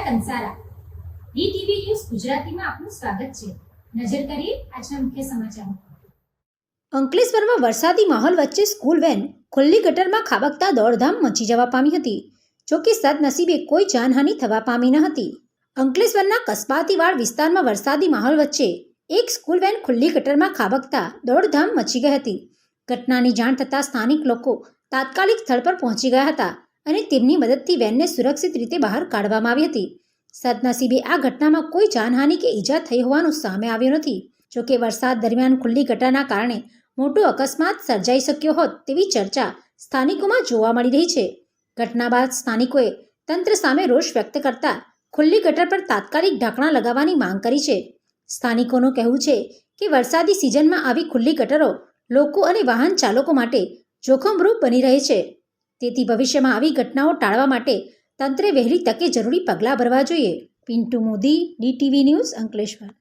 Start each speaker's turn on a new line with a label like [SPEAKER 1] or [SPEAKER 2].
[SPEAKER 1] Kansara DTV news ગુજરાતીમાં આપનું સ્વાગત છે। નજર કરીએ આજના મુખ્ય સમાચારો।
[SPEAKER 2] અંકલેશ્વરમાં વરસાદી માહોલ વચ્ચે સ્કૂલ વેન ખુલ્લી ગટરમાં ખાબકતા દોડધામ મચી જવા પામી હતી। જોકે સદનસીબે કોઈ જાનહાનિ થવા પામી ન હતી। અંકલેશ્વરના કસ્બાતીવાડ વિસ્તારમાં વરસાદી માહોલ વચ્ચે એક સ્કૂલ વેન ખુલ્લી ગટરમાં ખાબકતા દોડધામ મચી ગઈ હતી। ઘટનાની જાણ થતાં સ્થાનિક લોકો તાત્કાલિક સ્થળ પર પહોંચી ગયા હતા અને તેમની મદદથી વેનને સુરક્ષિત રીતે બહાર કાઢવામાં આવી હતી। સદનસીબે આ ઘટનામાં કોઈ જાનહાનિ કે ઈજા થઈ હોવાનું સામે આવ્યું નથી। જોકે વરસાદ દરમિયાન ખુલ્લી ગટરના કારણે મોટો અકસ્માત સર્જાઈ શક્યો હોત તેવી ચર્ચા સ્થાનિકોમાં જોવા મળી રહી છે। ઘટના બાદ સ્થાનિકોએ તંત્ર સામે રોષ વ્યક્ત કરતા ખુલ્લી ગટર પર તાત્કાલિક ઢાંકણા લગાવવાની માંગ કરી છે। સ્થાનિકોનું કહેવું છે કે વરસાદી સિઝનમાં આવી ખુલ્લી ગટરો લોકો અને વાહન ચાલકો માટે જોખમરૂપ બની રહે છે। તેથી ભવિષ્યમાં આવી ઘટનાઓ ટાળવા માટે તંત્રે વહેલી તકે જરૂરી પગલાં ભરવા જોઈએ। Pintu Modi, DTV news, Ankleshwar.